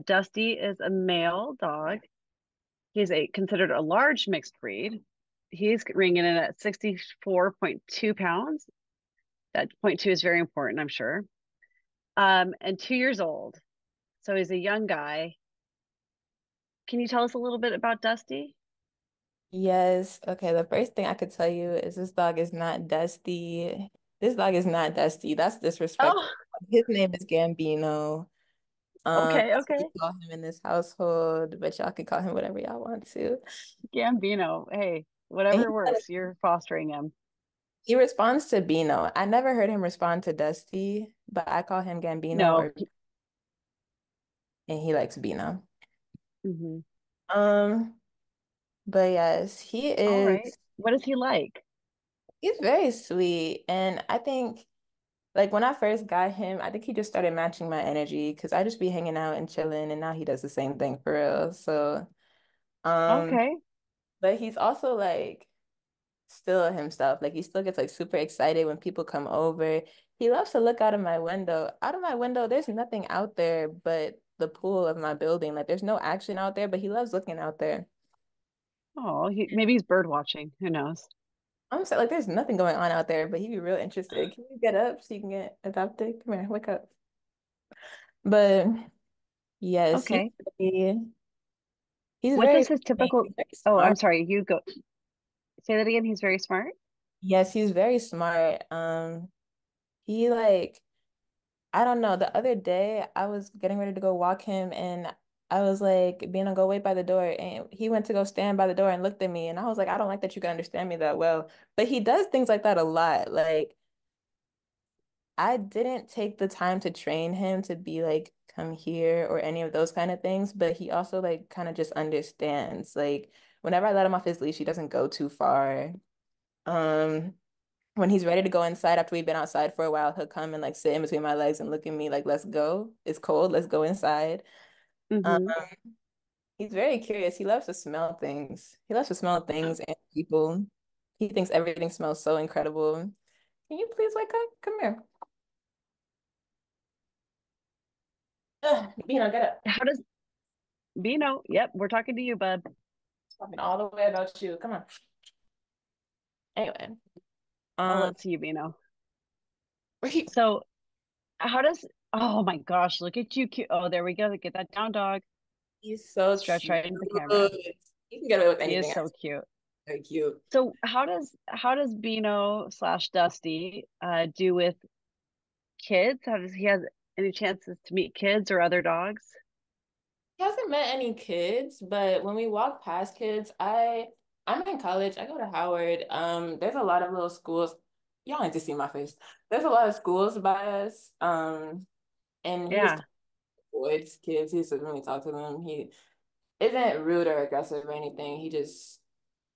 Dusty is a male dog. He's a considered a large mixed breed. He's ringing in at 64.2 pounds. That point two is very important, I'm sure. And 2 years old. So he's a young guy. Can you tell us a little bit about Dusty? Yes. Okay. The first thing I could tell you is this dog is not Dusty. This dog is not Dusty. That's disrespectful. Oh, His name is Gambino. okay, That's what we okay. call him in this household, but y'all can call him whatever y'all want to. Gambino. Hey, And whatever works. You're fostering him. he responds to Bino. I never heard him respond to Dusty, but I call him Gambino No. and he likes Bino. Mhm. Um, but yes, All right. What is he like? he's very sweet. And I think like when I first got him, I think he just started matching my energy because I just be hanging out and chilling, and now he does the same thing for real. So, um, Okay. but he's also like still himself. Like he still gets like super excited when people come over. He loves to look out of my window. Out of my window, there's nothing out there but the pool of my building. Like there's no action out there, but he loves looking out there. Oh, maybe he's bird watching. Who knows? I'm so like there's nothing going on out there, but he'd be real interested. Can you get up so you can get adopted? Come here, wake up. But yes, Okay. he's What very does his funny. typical? He's very Oh, I'm smart. sorry. You go. Say that again. He's very smart. Yes, he's very smart. He like I don't know. The other day I was getting ready to go walk him and I was like, being go wait by the door. And he went to go stand by the door and looked at me. And I was like, I don't like that you can understand me that well. But he does things like that a lot. Like I didn't take the time to train him to be like, come here or any of those kind of things. But he also like kind of just understands. Like whenever I let him off his leash, he doesn't go too far. Um, when he's ready to go inside after we've been outside for a while, he'll come and like sit in between my legs and look at me like, let's go. It's cold. Let's go inside. Um, Mm-hmm. he's very curious. He loves to smell things. He loves to smell things and people. He thinks everything smells so incredible. Can you please wake up? Come here. Get up. How does Bino? Yep, we're talking to you, bud. Talking all the way about you. Come on. Anyway, Oh, um, let's see you, Bino. he, So, how does? Oh my gosh, look at you, cute. Oh, there we go. Get that down, dog. he's so Stretch cute. right into the camera. He can get away with He anything. is so cute. Very cute. So, how does Bino slash Dusty do with kids? How does he have any chances to meet kids or other dogs? He hasn't met any kids, but when we walk past kids, I'm in college. I go to Howard. There's a lot of little schools. Y'all need to see my face. There's a lot of schools by us. And he just Yeah, avoids kids. He doesn't really talk to them. He isn't rude or aggressive or anything.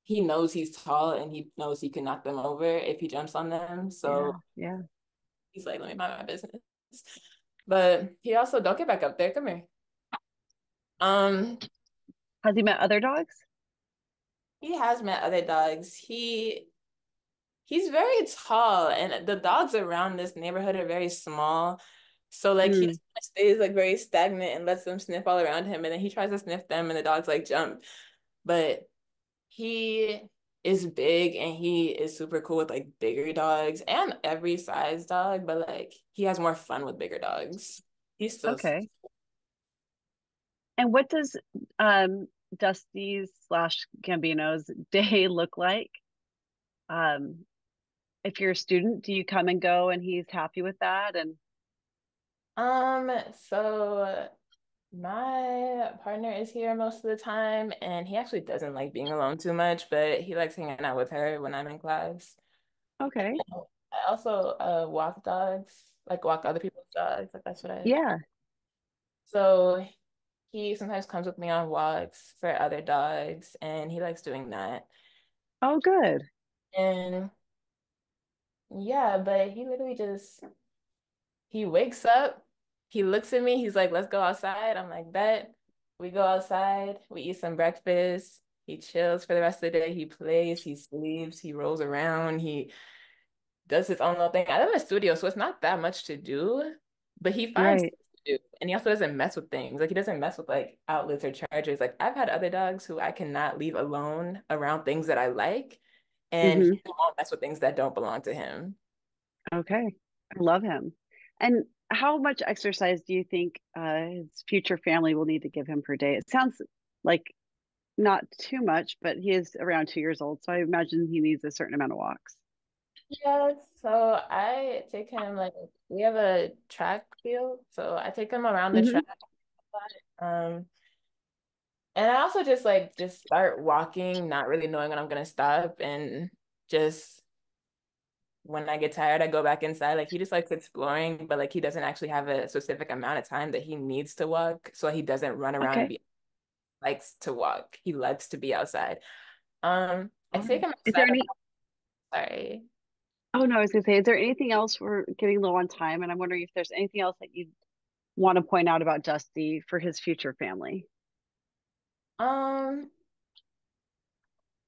He knows he's tall and he knows he can knock them over if he jumps on them. yeah, So yeah. he's like, let me mind my business. But he also don't get back up there. Come here. Um, Has he met other dogs? he has met other dogs. He's very tall, and the dogs around this neighborhood are very small. So like he Mm, just kinda stays like very stagnant and lets them sniff all around him, and then he tries to sniff them, and the dogs like jump. But he is big and he is super cool with like bigger dogs and every size dog, but like he has more fun with bigger dogs. He's still okay. And what does Dusty's slash Gambino's day look like? Um, if you're a student, do you come and go and he's happy with that? And so my partner is here most of the time, and he actually doesn't like being alone too much, but he likes hanging out with her when I'm in class. okay, I also walk dogs, like walk other people's dogs. Like that's what I. yeah. So he sometimes comes with me on walks for other dogs, and he likes doing that. Oh, good. And yeah, but he literally just he wakes up, he looks at me, he's like, "Let's go outside." I'm like, "Bet." We go outside, we eat some breakfast. He chills for the rest of the day. He plays, he sleeps, he rolls around, he does his own little thing. I live in a studio, so it's not that much to do, but he finds Right. do. And he also doesn't mess with things. Like he doesn't mess with like outlets or chargers. Like I've had other dogs who I cannot leave alone around things that I like, and Hmm. he won't mess with things that don't belong to him. Okay. I love him. And how much exercise do you think his future family will need to give him per day? It sounds like not too much, but he is around 2 years old, so I imagine he needs a certain amount of walks. Yeah, so I take him like we have a track field, so I take him around the track. Hmm. Um, and I also just start walking, not really knowing when I'm gonna stop, and just when I get tired, I go back inside. Like he just likes exploring, but like he doesn't actually have a specific amount of time that he needs to walk, so he doesn't run around and Okay. be likes to walk. He likes to be outside. I All take right. him Is there outside any, about, sorry. oh no, I was gonna say, is there anything else? We're getting low on time, and I'm wondering if there's anything else that you want to point out about Dusty for his future family. Um,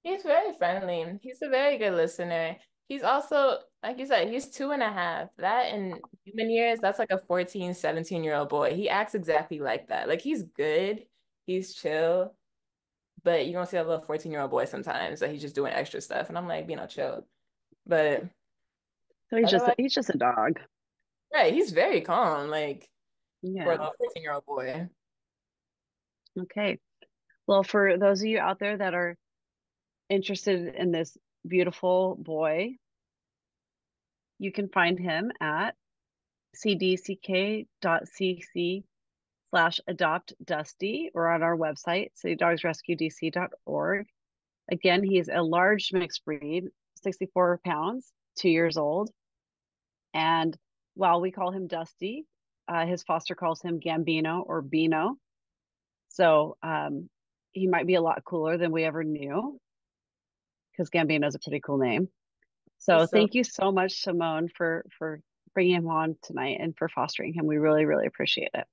he's very friendly. He's a very good listener. He's also, like you said, he's 2.5. That in human years, that's like a 14, 17-year-old boy. He acts exactly like that. Like he's good, he's chill, but you're gonna see a little 14-year-old boy sometimes that he's just doing extra stuff. And I'm like, chill. But So he's just otherwise, he's just a dog. right, he's very calm, like for a Yeah. little 14-year-old boy. Okay. Well, for those of you out there that are interested in this beautiful boy, you can find him at cdck.cc/adopt Dusty or on our website, citydogsrescuedc.org. Again, he's a large mixed breed, 64 pounds, 2 years old. And while we call him Dusty, his foster calls him Gambino or Bino. So he might be a lot cooler than we ever knew because Gambino is a pretty cool name. So He's so thank you so much, Simone, for bringing him on tonight and for fostering him. We really, really appreciate it.